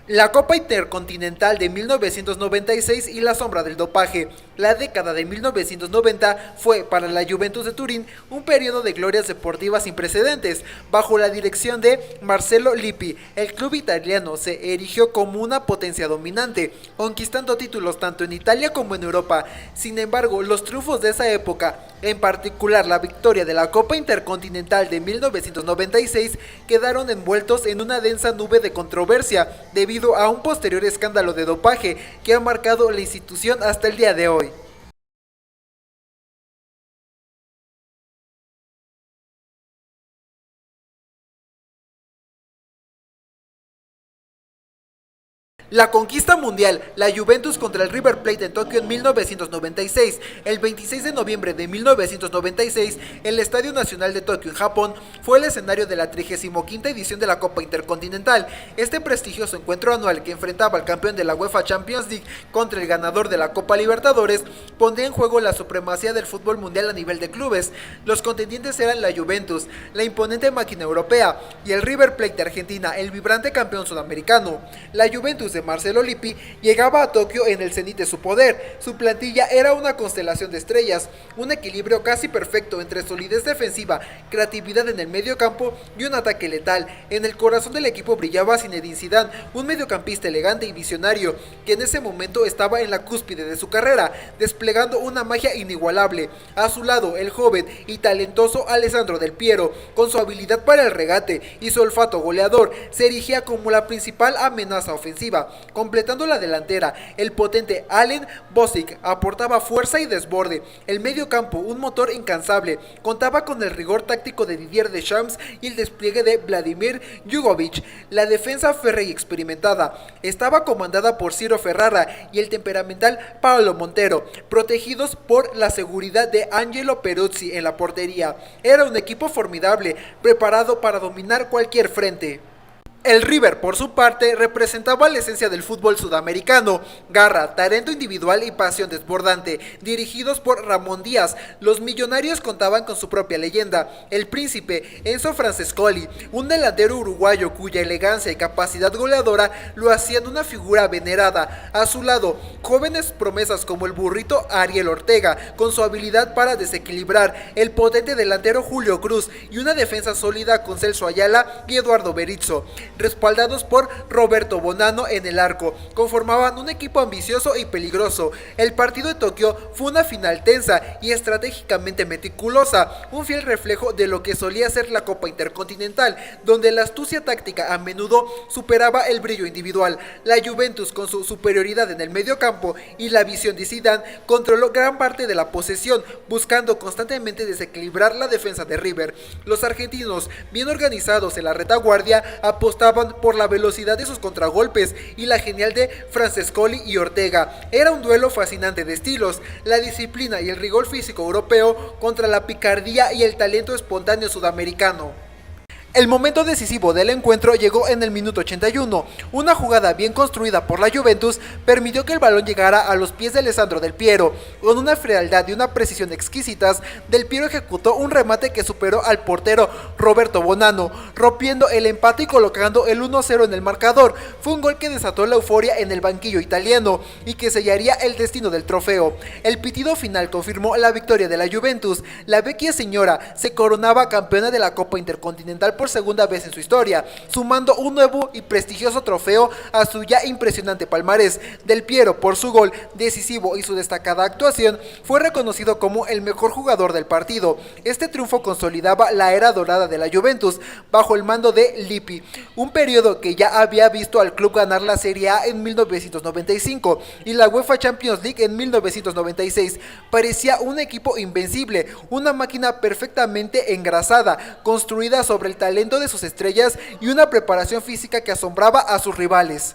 La Copa Intercontinental de 1996 y la sombra del dopaje. La década de 1990 fue para la Juventus de Turín un periodo de glorias deportivas sin precedentes. Bajo la dirección de Marcello Lippi, el club italiano se erigió como una potencia dominante, conquistando títulos tanto en Italia como en Europa. Sin embargo, los triunfos de esa época, en particular la victoria de la Copa Intercontinental de 1996, quedaron envueltos en una densa nube de controversia debido a un posterior escándalo de dopaje que ha marcado la institución hasta el día de hoy. La conquista mundial, la Juventus contra el River Plate en Tokio en 1996. El 26 de noviembre de 1996, el Estadio Nacional de Tokio en Japón fue el escenario de la 35ª edición de la Copa Intercontinental. Este prestigioso encuentro anual que enfrentaba al campeón de la UEFA Champions League contra el ganador de la Copa Libertadores pondría en juego la supremacía del fútbol mundial a nivel de clubes. Los contendientes eran la Juventus, la imponente máquina europea, y el River Plate de Argentina, el vibrante campeón sudamericano. La Juventus de Marcello Lippi llegaba a Tokio en el cenit de su poder. Su plantilla era una constelación de estrellas, un equilibrio casi perfecto entre solidez defensiva, creatividad en el medio campo y un ataque letal. En el corazón del equipo brillaba Zinedine Zidane, un mediocampista elegante y visionario, que en ese momento estaba en la cúspide de su carrera, desplegando una magia inigualable. A su lado, el joven y talentoso Alessandro Del Piero, con su habilidad para el regate y su olfato goleador, se erigía como la principal amenaza ofensiva. Completando la delantera, el potente Alen Bosic aportaba fuerza y desborde. El medio campo, un motor incansable, contaba con el rigor táctico de Didier Deschamps y el despliegue de Vladimir Jugovic. La defensa férrea y experimentada estaba comandada por Ciro Ferrara y el temperamental Paolo Montero, protegidos por la seguridad de Angelo Peruzzi en la portería. Era un equipo formidable, preparado para dominar cualquier frente. El River, por su parte, representaba la esencia del fútbol sudamericano: garra, talento individual y pasión desbordante. Dirigidos por Ramón Díaz, los millonarios contaban con su propia leyenda, el príncipe Enzo Francescoli, un delantero uruguayo cuya elegancia y capacidad goleadora lo hacían una figura venerada. A su lado, jóvenes promesas como el burrito Ariel Ortega, con su habilidad para desequilibrar, el potente delantero Julio Cruz y una defensa sólida con Celso Ayala y Eduardo Berizzo. Respaldados por Roberto Bonanno en el arco, conformaban un equipo ambicioso y peligroso. El partido de Tokio fue una final tensa y estratégicamente meticulosa, un fiel reflejo de lo que solía ser la Copa Intercontinental, donde la astucia táctica a menudo superaba el brillo individual. La Juventus, con su superioridad en el medio campo y la visión de Zidane, controló gran parte de la posesión, buscando constantemente desequilibrar la defensa de River. Los argentinos, bien organizados en la retaguardia, apostaban por la velocidad de sus contragolpes y la genial de Francescoli y Ortega. Era un duelo fascinante de estilos, la disciplina y el rigor físico europeo contra la picardía y el talento espontáneo sudamericano. El momento decisivo del encuentro llegó en el minuto 81. Una jugada bien construida por la Juventus permitió que el balón llegara a los pies de Alessandro Del Piero. Con una frialdad y una precisión exquisitas, Del Piero ejecutó un remate que superó al portero Roberto Bonanno, rompiendo el empate y colocando el 1-0 en el marcador. Fue un gol que desató la euforia en el banquillo italiano y que sellaría el destino del trofeo. El pitido final confirmó la victoria de la Juventus. La vecchia señora se coronaba campeona de la Copa Intercontinental por segunda vez en su historia, sumando un nuevo y prestigioso trofeo a su ya impresionante palmarés. Del Piero, por su gol decisivo y su destacada actuación, fue reconocido como el mejor jugador del partido. Este triunfo consolidaba la era dorada de la Juventus bajo el mando de Lippi, un periodo que ya había visto al club ganar la Serie A en 1995 y la UEFA Champions League en 1996. Parecía un equipo invencible, una máquina perfectamente engrasada, construida sobre el talento de sus estrellas y una preparación física que asombraba a sus rivales.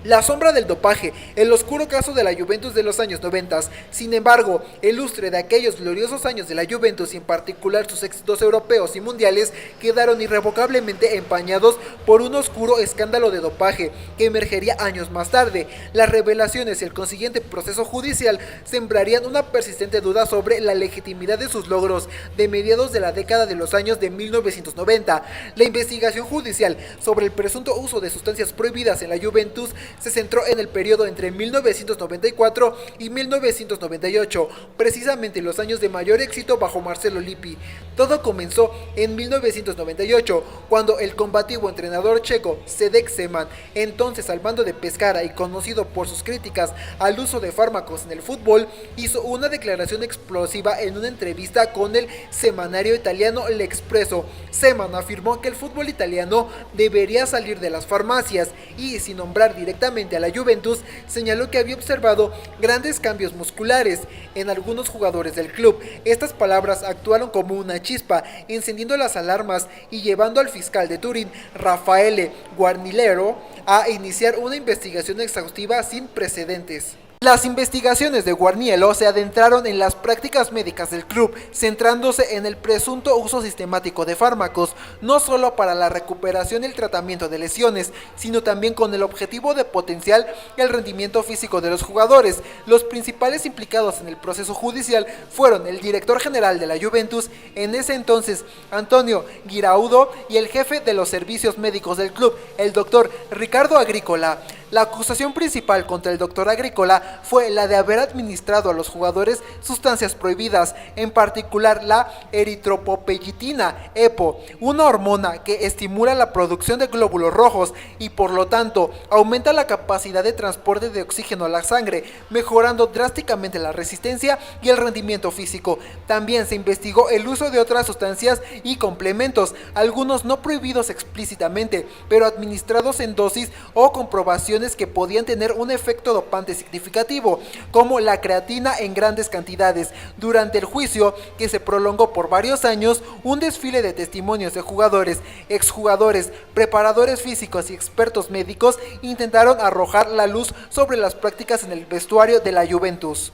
La sombra del dopaje, el oscuro caso de la Juventus de los años 90. Sin embargo, el lustre de aquellos gloriosos años de la Juventus y en particular sus éxitos europeos y mundiales quedaron irrevocablemente empañados por un oscuro escándalo de dopaje que emergería años más tarde. Las revelaciones y el consiguiente proceso judicial sembrarían una persistente duda sobre la legitimidad de sus logros de mediados de la década de los años de 1990. La investigación judicial sobre el presunto uso de sustancias prohibidas en la Juventus se centró en el periodo entre 1994 y 1998, precisamente los años de mayor éxito bajo Marcelo Lippi. Todo comenzó en 1998, cuando el combativo entrenador checo Zdeněk Zeman, entonces al mando de Pescara y conocido por sus críticas al uso de fármacos en el fútbol, hizo una declaración explosiva en una entrevista con el semanario italiano L'Espresso. Zeman afirmó que el fútbol italiano debería salir de las farmacias y, sin nombrar directamente a la Juventus, señaló que había observado grandes cambios musculares en algunos jugadores del club. Estas palabras actuaron como una chispa, encendiendo las alarmas y llevando al fiscal de Turín, Raffaele Guarniello, a iniciar una investigación exhaustiva sin precedentes. Las investigaciones de Guarniello se adentraron en las prácticas médicas del club, centrándose en el presunto uso sistemático de fármacos, no solo para la recuperación y el tratamiento de lesiones, sino también con el objetivo de potenciar el rendimiento físico de los jugadores. Los principales implicados en el proceso judicial fueron el director general de la Juventus, en ese entonces Antonio Giraudo, y el jefe de los servicios médicos del club, el doctor Riccardo Agricola. La acusación principal contra el doctor Agricola fue la de haber administrado a los jugadores sustancias prohibidas, en particular la eritropoyetina, EPO, una hormona que estimula la producción de glóbulos rojos y por lo tanto aumenta la capacidad de transporte de oxígeno a la sangre, mejorando drásticamente la resistencia y el rendimiento físico. También se investigó el uso de otras sustancias y complementos, algunos no prohibidos explícitamente, pero administrados en dosis o comprobaciones que podían tener un efecto dopante significativo, como la creatina en grandes cantidades. Durante el juicio, que se prolongó por varios años, un desfile de testimonios de jugadores, exjugadores, preparadores físicos y expertos médicos intentaron arrojar la luz sobre las prácticas en el vestuario de la Juventus.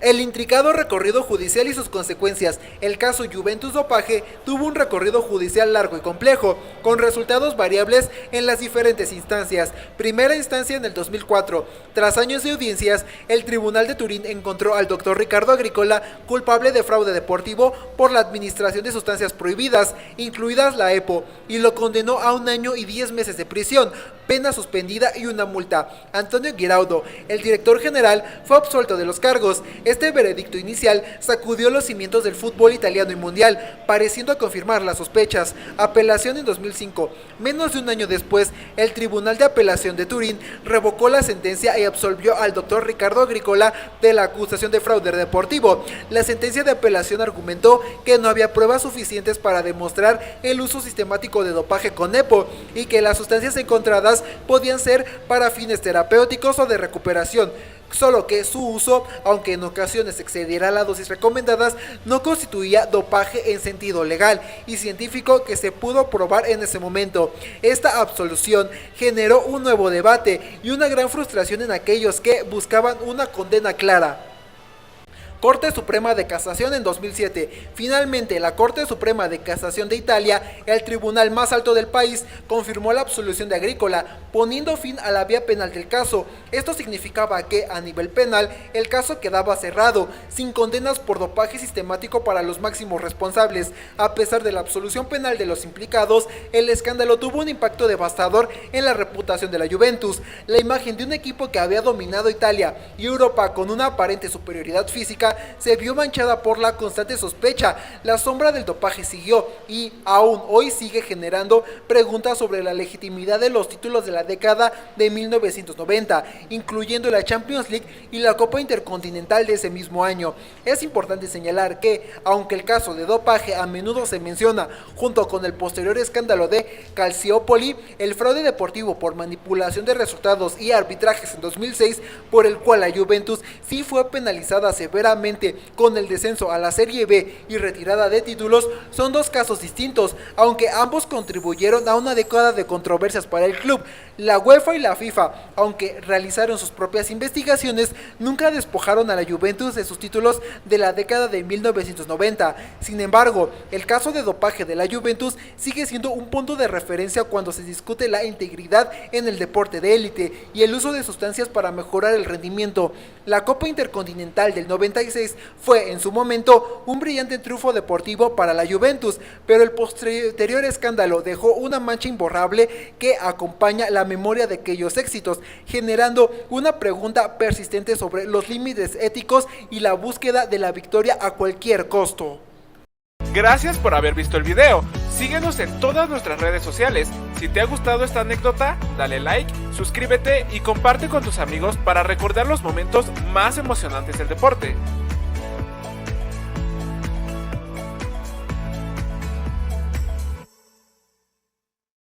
El intricado recorrido judicial y sus consecuencias. El caso Juventus Dopaje tuvo un recorrido judicial largo y complejo, con resultados variables en las diferentes instancias. Primera instancia en el 2004. Tras años de audiencias, el Tribunal de Turín encontró al doctor Riccardo Agricola culpable de fraude deportivo por la administración de sustancias prohibidas, incluidas la EPO, y lo condenó a 1 año y 10 meses de prisión, pena suspendida y una multa. Antonio Giraudo, el director general, fue absuelto de los cargos. Este veredicto inicial sacudió los cimientos del fútbol italiano y mundial, pareciendo confirmar las sospechas. Apelación en 2005. Menos de 1 año después, el Tribunal de Apelación de Turín revocó la sentencia y absolvió al doctor Riccardo Agricola de la acusación de fraude deportivo. La sentencia de apelación argumentó que no había pruebas suficientes para demostrar el uso sistemático de dopaje con EPO y que las sustancias encontradas podían ser para fines terapéuticos o de recuperación, solo que su uso, aunque en ocasiones excediera las dosis recomendadas, no constituía dopaje en sentido legal y científico que se pudo probar en ese momento. Esta absolución generó un nuevo debate y una gran frustración en aquellos que buscaban una condena clara. Corte Suprema de Casación en 2007. Finalmente, la Corte Suprema de Casación de Italia, el tribunal más alto del país, confirmó la absolución de Agricola, poniendo fin a la vía penal del caso. Esto significaba que, a nivel penal, el caso quedaba cerrado, sin condenas por dopaje sistemático para los máximos responsables. A pesar de la absolución penal de los implicados, el escándalo tuvo un impacto devastador en la reputación de la Juventus. La imagen de un equipo que había dominado Italia y Europa con una aparente superioridad física se vio manchada por la constante sospecha. La sombra del dopaje siguió y aún hoy sigue generando preguntas sobre la legitimidad de los títulos de la década de 1990, incluyendo la Champions League y la Copa Intercontinental de ese mismo año. Es importante señalar que, aunque el caso de dopaje a menudo se menciona junto con el posterior escándalo de Calciopoli, el fraude deportivo por manipulación de resultados y arbitrajes en 2006, por el cual la Juventus sí fue penalizada severamente Claramente, con el descenso a la Serie B y retirada de títulos, son dos casos distintos, aunque ambos contribuyeron a una década de controversias para el club. La UEFA y la FIFA, aunque realizaron sus propias investigaciones, nunca despojaron a la Juventus de sus títulos de la década de 1990. Sin embargo, el caso de dopaje de la Juventus sigue siendo un punto de referencia cuando se discute la integridad en el deporte de élite y el uso de sustancias para mejorar el rendimiento. La Copa Intercontinental del 96 fue, en su momento, un brillante triunfo deportivo para la Juventus, pero el posterior escándalo dejó una mancha imborrable que acompaña la memoria de aquellos éxitos, generando una pregunta persistente sobre los límites éticos y la búsqueda de la victoria a cualquier costo. Gracias por haber visto el video. Síguenos en todas nuestras redes sociales. Si te ha gustado esta anécdota, dale like, suscríbete y comparte con tus amigos para recordar los momentos más emocionantes del deporte.